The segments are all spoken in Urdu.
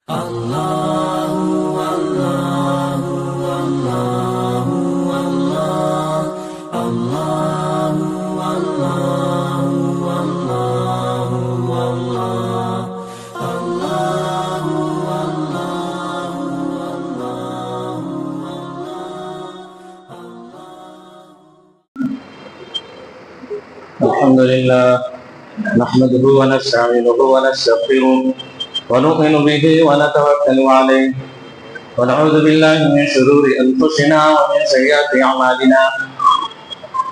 الحمد لله نحمده ونستعينه ونستغفره ونؤمن به ونتوكل عليه ونعوذ بالله من شرور أنفسنا ومن سيئات أعمالنا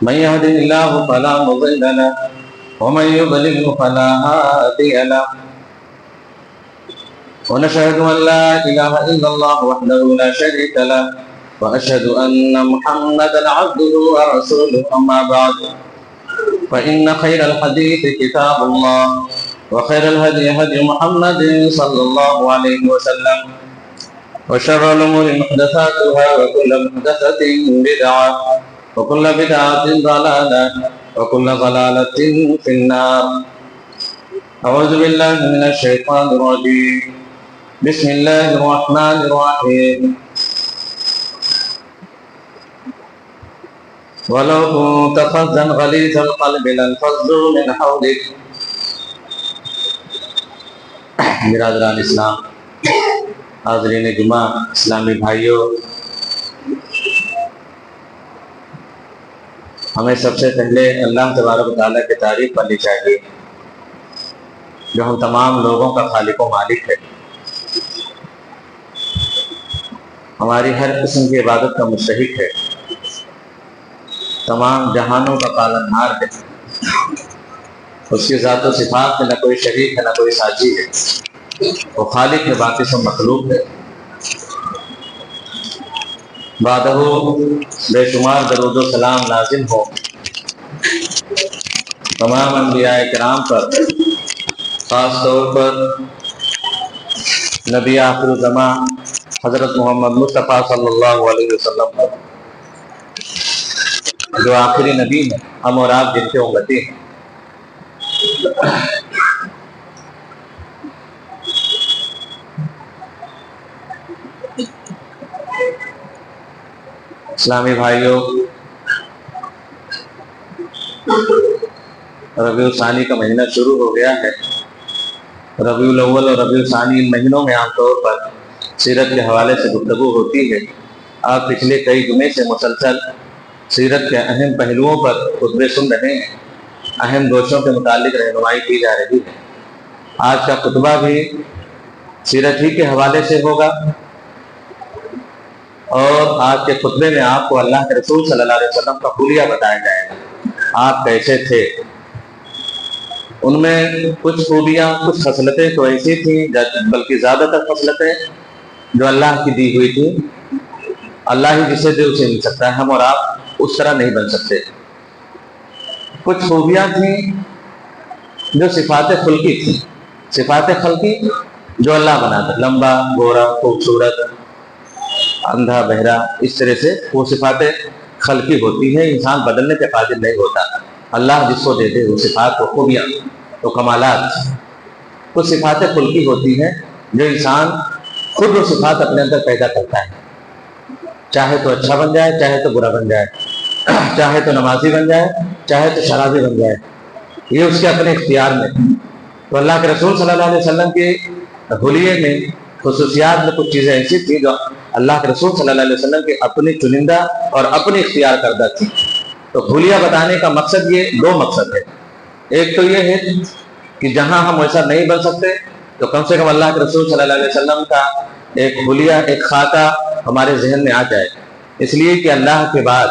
من يهده الله فلا مضل له ومن يضلل فلا هادي له ونشهد أن لا إله إلا الله وحده لا شريك له وأشهد أن محمدا عبده ورسوله أما بعد فإن خير الحديث كتاب الله وخير الهدي هدي محمد صلى الله عليه وسلم وشر الأمور محدثاتها وكل محدثة بدعة وكل بدعة ضلالة وكل ضلالة في النار. أعوذ بالله من الشيطان الرجيم. بسم الله الرحمن الرحيم. ولو كنت فظا غليظ القلب لانفضوا من حولك. برادران اسلام، حاضرین جمعہ، اسلامی بھائیوں، ہمیں سب سے پہلے اللہ تبارک و تعالیٰ کی تعریف کرنی چاہیے جو ہم تمام لوگوں کا خالق و مالک ہے، ہماری ہر قسم کی عبادت کا مستحق ہے، تمام جہانوں کا پالنہار ہے، اس کی ذات و صفات میں نہ کوئی شریک ہے نہ کوئی ساجی ہے، وہ خالق ہے، باقی سب مخلوق ہے۔ بعدہ بے شمار درود و سلام نازل ہو تمام انبیاء کرام پر، خاص طور پر نبی آخر الزمان حضرت محمد مصطفیٰ صلی اللہ علیہ وسلم پر، جو آخری نبی ہیں، ہم اور آپ جن کے امتی ہیں۔ اسلامی بھائیوں، ربیع الثانی کا مہینہ شروع ہو گیا ہے۔ ربیع الاول اور ربیع الثانی ان مہینوں میں عام طور پر سیرت کے حوالے سے گفتگو ہوتی ہے۔ آپ پچھلے کئی جمعے سے مسلسل سیرت کے اہم پہلوؤں پر خطبے سن رہے ہیں، اہم دوشوں کے متعلق رہنمائی کی جا رہی ہے۔ آج کا خطبہ بھی سیرت ہی کے حوالے سے ہوگا، اور آج کے خطبے میں آپ کو اللہ کے رسول صلی اللہ علیہ وسلم کا حلیہ بتایا جائے گا، آپ کیسے تھے۔ ان میں کچھ خوبیاں، کچھ خصلتیں تو ایسی تھیں، بلکہ زیادہ تر خصلتیں جو اللہ کی دی ہوئی تھیں، اللہ ہی جسے دے اسے مل سکتا ہے، ہم اور آپ اس طرح نہیں بن سکتے۔ کچھ خوبیاں تھیں جو صفات خلقی تھیں، صفات خلقی جو اللہ بناتا، لمبا، گورا، خوبصورت، اندھا، بہرا، اس طرح سے وہ صفات خلقی ہوتی ہے، انسان بدلنے کے قادر نہیں ہوتا، اللہ جس کو دے دے وہ صفات، وہ خوبیاں، وہ کمالات۔ کچھ صفات خلقی ہوتی ہیں جو انسان خود وہ صفات اپنے اندر پیدا کرتا ہے، چاہے تو اچھا بن جائے، چاہے تو برا بن جائے، چاہے تو نمازی بن جائے، چاہے تو شرابی بن جائے، یہ اس کے اپنے اختیار میں۔ تو اللہ کے رسول صلی اللہ علیہ وسلم کے حلیے میں، خصوصیات میں کچھ چیزیں ایسی تھیں جو اللہ کے رسول صلی اللہ علیہ وسلم کی اپنی چنندہ اور اپنی اختیار کردہ تھی۔ تو حلیہ بتانے کا مقصد، یہ دو مقصد ہے۔ ایک تو یہ ہے کہ جہاں ہم ویسا نہیں بن سکتے تو کم سے کم اللہ کے رسول صلی اللہ علیہ وسلم کا ایک حلیہ، ایک خاکہ ہمارے ذہن میں آ جائے، اس لیے کہ اللہ کے بعد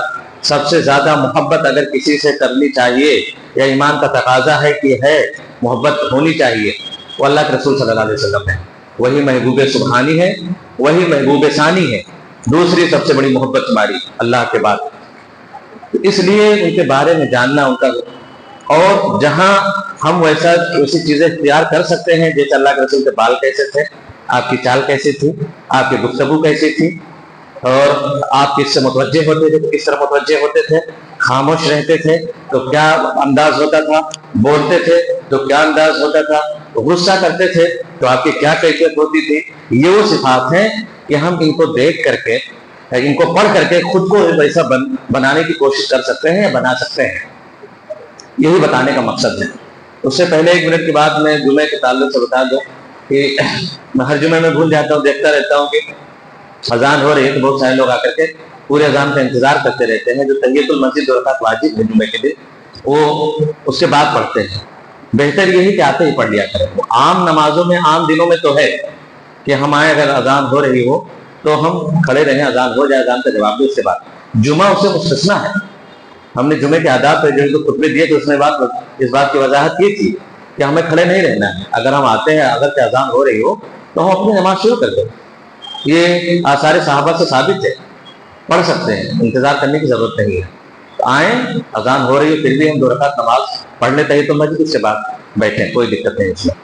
سب سے زیادہ محبت اگر کسی سے کرنی چاہیے، یا ایمان کا تقاضا ہے کہ ہے محبت ہونی چاہیے، وہ اللہ کے رسول صلی اللہ علیہ وسلم ہے۔ وہی محبوب سبحانی ہے، وہی محبوب ثانی ہے، دوسری سب سے بڑی محبت ہماری اللہ کے بعد۔ اس لیے ان کے بارے میں جاننا، ان کا، اور جہاں ہم ویسی چیزیں اختیار کر سکتے ہیں، جیسے اللہ کے رسول کے بال کیسے تھے، آپ کی چال کیسی تھی، آپ کی گفتگو کیسی تھی، اور آپ کس سے متوجہ ہوتے تھے تو کس طرح متوجہ ہوتے تھے، خاموش رہتے تھے تو کیا انداز ہوتا تھا، بولتے تھے تو کیا انداز ہوتا تھا، غصہ کرتے تھے تو آپ کی کیا کیفیت ہوتی تھی. یہ وہ صفات ہیں کہ ہم ان کو دیکھ کر کے، ان کو پڑھ کر کے خود کو ویسا بنانے کی کوشش کر سکتے ہیں یا بنا سکتے ہیں. یہی بتانے کا مقصد ہے. اس سے پہلے 1 منٹ کی بات میں جمعے کے تعلق سے بتا دوں کہ میں ہر جمعے میں بھول جاتا ہوں، دیکھتا رہتا ہوں کہ اذان ہو رہی ہے تو بہت سارے لوگ آ کر کے پورے اذان کا انتظار کرتے رہتے ہیں. جو تحیۃ المسجد 2 رکعت واجب ہے جمعے کے دن، وہ اس کے بعد پڑھتے ہیں. بہتر یہی کہ آتے ہی پڑھ لیا کریں. وہ عام نمازوں میں، عام دنوں میں تو ہے کہ ہم آئے، اگر اذان ہو رہی ہو تو ہم کھڑے رہیں، اذان ہو جائے، اذان کا جواب دے. اس کے بعد جمعہ اس سے مستثنا ہے. ہم نے جمعے کے آداب پہ جو خطبے دیے تھے اس میں اس بات کی وضاحت یہ تھی کہ ہمیں کھڑے نہیں رہنا ہے. اگر ہم آتے ہیں، اگر کہ اذان ہو رہی ہو تو ہم اپنی نماز شروع کر دیں. یہ آثار صحابہ سے ثابت ہے، پڑھ سکتے ہیں، انتظار کرنے کی ضرورت نہیں ہے. آئیں، اذان ہو رہی ہے پھر بھی ہم 2 رکعت نماز پڑھ لیتے ہیں تو مسجد، اس کے بعد بیٹھیں، کوئی دقت نہیں اس میں.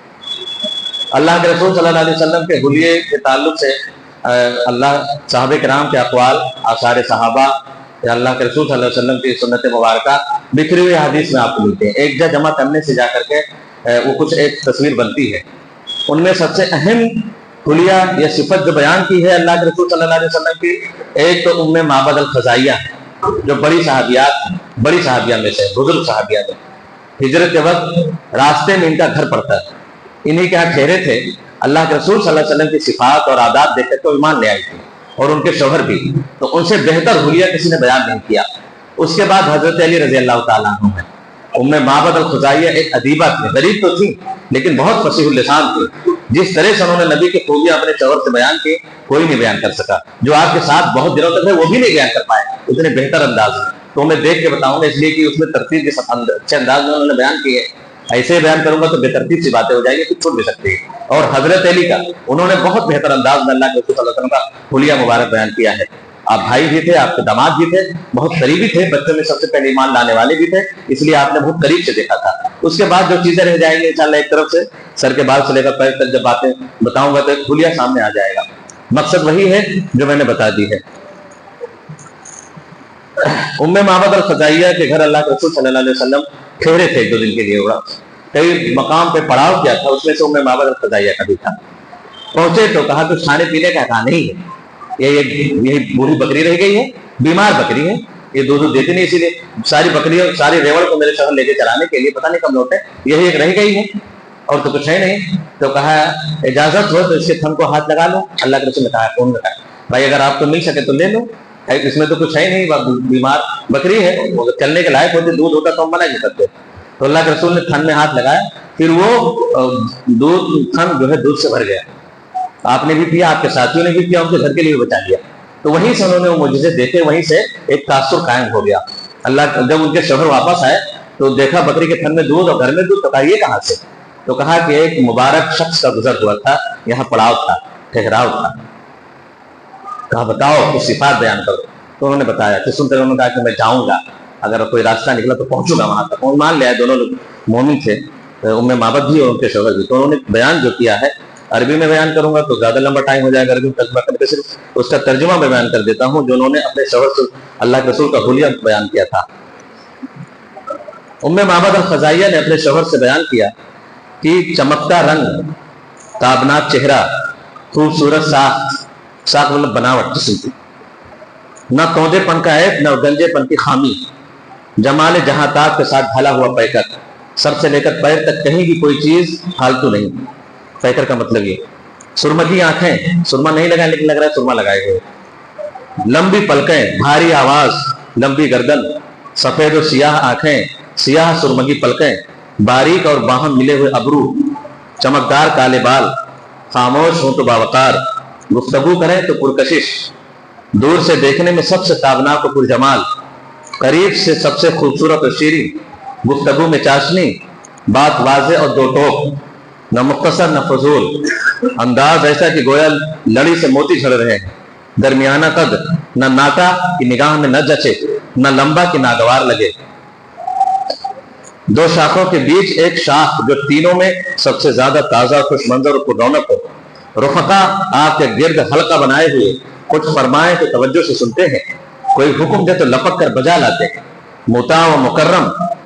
اللہ کے رسول صلی اللہ علیہ وسلم کے حلیے کے تعلق سے اللہ صحابہ کرام کے اقوال، آثار صحابہ یا اللہ کے رسول صلی اللہ علیہ وسلم کی سنت مبارکہ بکھری ہوئی حدیث میں آپ کو ملتے ہیں. ایک جگہ جمع کرنے سے جا کر کے وہ کچھ ایک تصویر بنتی ہے. ان میں سب سے اہم حلیہ یا صفت جو بیان کی ہے اللہ کے رسول صلی اللہ علیہ وسلم کی، ایک تو ام معبد الخزائیہ جو بڑی صحابیات، بڑی صحابیہ میں سے، بزرگ صحابیہ میں. ہجرت کے وقت راستے میں ان کا گھر پڑتا ہے. انہی کے یہاں ٹھہرے تھے. اللہ کے رسول صلی اللہ علیہ وسلم کی صفات اور عادات دیکھ کر کے ایمان لے آئی تھی، اور ان کے شوہر بھی. تو ان سے بہتر حلیہ کسی نے بیان نہیں کیا. اس کے بعد حضرت علی رضی اللہ تعالیٰ عنہ ہے. ام معبد الخزائیہ ایک ادیبہ تھی، غریب تو تھی لیکن بہت فصیح اللسان تھی. جس طرح سے انہوں نے نبی کی خوبیاں اپنے شوہر سے بیان کی، کوئی نہیں بیان کر سکا. جو آپ کے ساتھ بہت دنوں تک ہے وہ بھی نہیں بیان کر پائے اتنے بہتر انداز میں. تو میں دیکھ کے بتاؤں گا، اس لیے کہ اس میں ترتیب کے اچھے انداز میں انہوں نے بیان کی ہے. ایسے بیان کروں گا تو بے ترتیب سی باتیں ہو جائیں گی، کچھ چھوٹ بھی سکتی ہے. اور حضرت علی کا انہوں نے بہت بہتر انداز میں اللہ کے رسول صلی اللہ علیہ وسلم کا حلیہ مبارک بیان کیا ہے. آپ بھائی بھی تھے، آپ کے داماد بھی تھے، بہت قریبی تھے، بچوں میں سب سے پہلے ایمان لانے والے بھی تھے، اس لیے آپ نے بہت قریب سے دیکھا تھا. اس کے بعد جو چیزیں رہ جائیں گی انشاءاللہ ایک طرف سے سر کے بال سے لے کر پیر تک جب باتیں بتاؤں گا تو ایک حلیہ سامنے آ جائے گا. مقصد وہی ہے جو میں نے بتا دی ہے. ام معبد الخزائیہ کے گھر اللہ کے رسول صلی اللہ علیہ وسلم ٹھہرے تھے 2 دن کے لیے. کئی مقام پہ پڑاؤ کیا تھا، اس میں سے ام معبد الخزائیہ کا بھی تھا. پہنچے تو کہا کہ کھانے پینے کا کہا نہیں ہے، یہی بوڑھی بکری رہ گئی ہے، بیمار بکری ہے، یہ دودھ دیتی نہیں، اسی لیے ساری بکریوں ساری ریوڑ کو میرے شوہر لے کے چلانے کے لیے پتہ نہیں کب لوٹے، یہی ایک رہ گئی ہے اور تو کچھ ہے نہیں. تو کہا اجازت ہو تو اس کے تھن کو ہاتھ لگا لو. اللہ کے رسول نے کہا کون لگا؟ بھائی اگر آپ کو مل سکے تو لے لو، اس میں تو کچھ ہے نہیں، بیمار بکری ہے، چلنے کے لائق ہوتی، دودھ ہوتا تو ہم منع نہیں کرتے. تو اللہ کے رسول نے تھن میں ہاتھ لگایا، پھر وہ تھن جو ہے دودھ سے بھر گیا. آپ نے بھی پیا، آپ کے ساتھیوں نے بھی پیا، ان کے گھر کے لیے بھی بچا لیا. تو وہیں سے انہوں نے وہ معجزے دیکھے، وہیں سے ایک تاثر قائم ہو گیا. اللہ جب ان کے شوہر واپس آئے تو دیکھا بکری کے تھن میں دودھ اور گھر میں دودھ. تو کہا یہ کہاں سے؟ تو کہا کہ ایک مبارک شخص کا گزر ہوا تھا، یہاں پڑاؤ تھا، ٹھہراؤ تھا. کہا بتاؤ کچھ صفات بیان کرو. تو انہوں نے بتایا کہ سنتے انہوں نے کہا کہ میں جاؤں گا، اگر کوئی راستہ نکلا تو پہنچوں گا وہاں تک. مان لیا، دونوں لوگ مومن تھے، ام معبد بھی اور ان کے شوہر بھی. تو انہوں نے بیان جو کیا ہے عربی میں بیان کروں گا تو زیادہ لمبا ٹائم ہو جائے گا. عربی میں ترجمہ کر کے صرف اس کا ترجمہ میں بیان کر دیتا ہوں جو انہوں نے اپنے شوہر سے اللہ کے رسول کا حلیہ بیان کیا تھا. ام معبد الخزائیہ نے اپنے شوہر سے بیان کیا کہ چمکتا رنگ، تابناک چہرہ، خوبصورت ساخت مطلب بناوٹ جسم کی، نہ توندے پن کا عیب نہ گنجے پن کی خامی، جمال جہاں تاک کے ساتھ ڈھلا ہوا پیکر، سر سے لے کر پیر تک کہیں بھی کوئی چیز فالتو نہیں. پیکر کا مطلب یہ سرمگی آنکھیں، سرما نہیں لگائے لیکن لگ رہا ہے سرما لگائے گئے، لمبی پلکیں، بھاری آواز، لمبی گردن، سفید و سیاہ آنکھیں، سیاہ سرمگی پلکیں، باریک اور باہم ملے ہوئے ابرو، چمکدار کالے بال، خاموش ہوں تو باوقار، گفتگو کریں تو پرکشش، دور سے دیکھنے میں سب سے تابناک و پرجمال، قریب سے سب سے خوبصورت و شیریں، گفتگو میں چاشنی، بات واضح اور دو ٹوک، نہ مختصر نہ فضول، انداز ایسا کہ گویا لڑی سے موتی جھڑ رہے ہیں، درمیانہ قد، نہ ناکا کہ نگاہ میں نہ جچے، نہ لمبا کہ ناگوار لگے، 2 شاخوں کے بیچ ایک شاخ جو تینوں میں سب سے زیادہ تازہ، خوش منظر اور پررونق ہو. رفقا آپ کے گرد حلقہ بنائے ہوئے، کچھ فرمائیں تو توجہ سے سنتے ہیں، کوئی حکم دے تو لپک کر بجا لاتے ہیں، مطاع و مکرم،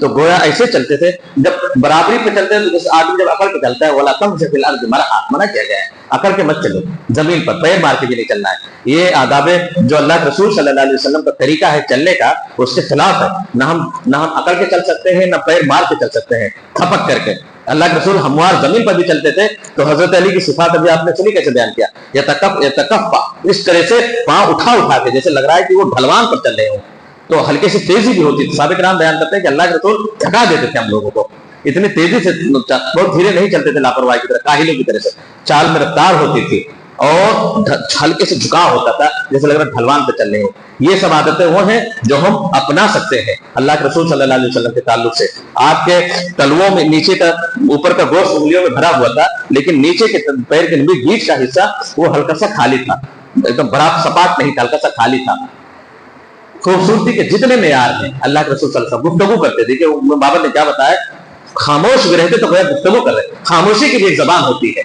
تو گویا ایسے چلتے تھے جب برابری پہ چلتے ہیں تو جیسے آدمی جب عقل پہ چلتا ہے ولا تم سے فی الارض مرحا منع کیا گیا ہے عقل کے مت چلو زمین پر پیر مار کے بھی نہیں چلنا ہے یہ آداب جو اللہ کے رسول صلی اللہ علیہ وسلم کا طریقہ ہے چلنے کا اس کے خلاف ہے نہ ہم عقل کے چل سکتے ہیں نہ پیر مار کے چل سکتے ہیں تھپک کر کے اللہ کے رسول ہموار زمین پر بھی چلتے تھے تو حضرت علی کی صفات ابھی آپ نے سنی کیسے بیان کیا یتکفا اس طرح سے پاؤں اٹھا کے جیسے لگ رہا ہے کہ وہ ڈھلوان پر چل رہے ہوں تو ہلکے سے تیزی بھی ہوتی تھی صحابہ کرام بیان کرتے ہیں کہ اللہ کے رسول تھکا دیتے تھے ہم لوگوں کو اتنی تیزی سے بہت دھیرے نہیں چلتے تھے لاپرواہی کی طرح کاہلوں کی طرح سے چال میں رفتار ہوتی تھی اور ہلکے سے جھکاؤ ہوتا تھا جیسے لگ رہا ڈھلوان پہ چل رہے ہو یہ سب عادتیں وہ ہیں جو ہم اپنا سکتے ہیں اللہ کے رسول صلی اللہ علیہ وسلم کے تعلق سے آپ کے تلووں میں نیچے کا اوپر کا گوشت انگلیوں میں بھرا ہوا تھا لیکن نیچے کے پیر کے بیچ کا حصہ وہ ہلکا سا خالی تھا ایک دم بڑا سپاٹ نہیں تھا ہلکا سا خالی تھا خوبصورتی کے جتنے معیار ہیں اللہ کے رسول صلی اللہ علیہ وسلم گفتگو کرتے تھے کہ بابا نے کیا بتایا خاموش بھی رہتے تو گفتگو کر رہے خاموشی کی بھی ایک زبان ہوتی ہے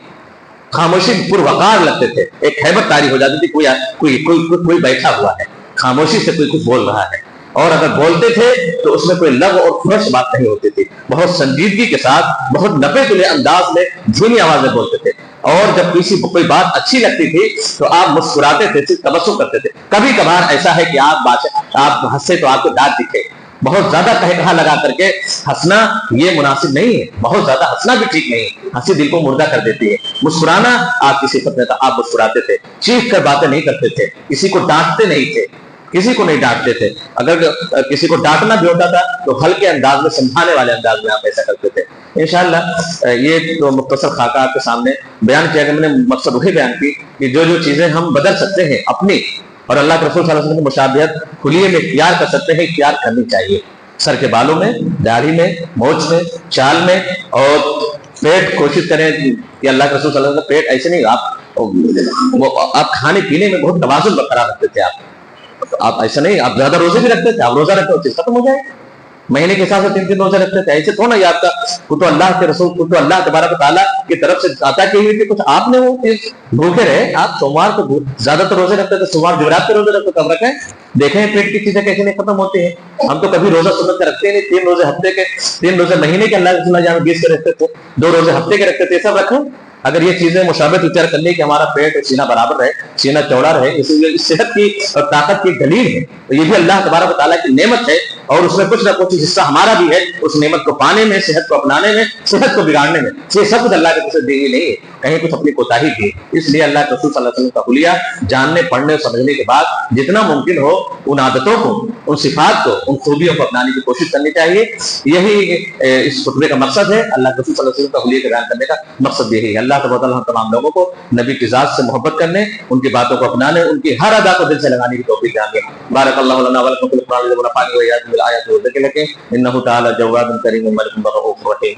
خاموشی پروقار لگتے تھے ایک ہیبت طاری ہو جاتی تھی کوئی بیٹھا ہوا ہے خاموشی سے کوئی کچھ بول رہا ہے اور اگر بولتے تھے تو اس میں کوئی لغو اور فرش بات نہیں ہوتی تھی بہت سنجیدگی کے ساتھ بہت نپے تلے انداز میں دھیمی آواز میں بولتے تھے اور جب کسی کوئی بات اچھی لگتی تھی تو آپ مسکراتے تھے صرف تبسم کرتے تھے کبھی کبھار ایسا ہے کہ آپ ہنسے تو آپ کو دانت دکھے بہت زیادہ کہا لگا کر کے ہنسنا یہ مناسب نہیں ہے بہت زیادہ ہنسنا بھی ٹھیک نہیں ہے ہنسی دل کو مردہ کر دیتی ہے مسکرانا آپ کی صفت میں تھا آپ مسکراتے تھے چیخ کر باتیں نہیں کرتے تھے کسی کو ڈانٹتے نہیں تھے کسی کو نہیں ڈانٹتے تھے اگر کسی کو ڈانٹنا بھی ہوتا تھا تو ہلکے انداز میں سمجھانے والے انداز میں آپ ایسا کرتے تھے انشاءاللہ یہ تو مختصر خاکہ آپ کے سامنے بیان کیا کہ میں نے مقصد وہی بیان کی کہ جو چیزیں ہم بدل سکتے ہیں اپنی اور اللہ کے رسول صلی اللہ علیہ وسلم کی مشابہت کھلیے میں اختیار کر سکتے ہیں اختیار کرنی چاہیے سر کے بالوں میں داڑھی میں مونچھ میں چال میں اور پیٹ کوشش کریں کہ اللہ کے رسول صلی اللہ علیہ وسلم پیٹ ایسے نہیں آپ کھانے پینے میں بہت توازن برقرار رکھتے تھے آپ ایسا نہیں آپ زیادہ روزے بھی رکھتے تھے آپ روزہ رکھتے ہو چیز ختم ہو جائے مہینے کے حساب سے 3 روزے رکھتے تھے ایسے تو نا آپ کا تو اللہ کے رسول کو تو اللہ تبارک و تعالیٰ کی طرف سے عطا کی ہوئی کہ کچھ آپ نے وہ بھوکے رہے آپ سوموار کو زیادہ تر روزے رکھتے تھے سوموار جمعرات کے روزے رکھتے تب رکھیں دیکھیں پیٹ کی چیزیں کیسے نہیں ختم ہوتی ہیں ہم تو کبھی روزہ سنت کے رکھتے نہیں 3 روزے ہفتے کے 3 روزے مہینے کے اللہ کے رسول جہاں 20 کے رکھتے تھے 2 روزے ہفتے کے رکھتے تھے سب رکھیں اگر یہ چیزیں مشابہت اختیار کرنے کہ ہمارا پیٹ اور سینہ برابر رہے سینہ چوڑا رہے اس لیے صحت کی اور طاقت کی دلیل ہے تو یہ بھی اللہ تبارک و تعالیٰ کی نعمت ہے اور اس میں کچھ نہ کچھ حصہ ہمارا بھی ہے اس نعمت کو پانے میں صحت کو اپنانے میں صحت کو بگاڑنے میں یہ سب کچھ اللہ کے طرف سے دی ہوئی نہیں ہے کہیں کچھ اپنی کوتاہی کی اس لیے اللہ کے رسول صلی اللہ علیہ وسلم کا حلیہ جاننے پڑھنے اور سمجھنے کے بعد جتنا ممکن ہو ان عادتوں کو ان صفات کو ان خوبیوں کو اپنانے کی کوشش کرنی چاہیے یہی اس خطبے کا مقصد ہے اللہ کے رسول صلی اللہ علیہ وسلم کا حلیہ کا بیان کرنے کا مقصد یہی ہے اللہ تبارک و تعالیٰ ہم تمام لوگوں کو نبی کی ذات سے محبت کرنے ان کی باتوں کو اپنانے ان کی ہر ادا کو دل سے لگانے کی توفیق دے بارک اللہ لنا ولکم فی القرآن ونفعني وإياكم بالآیات والذکر الحکیم انہ تعالی جواد کریم ملک رؤوف رحیم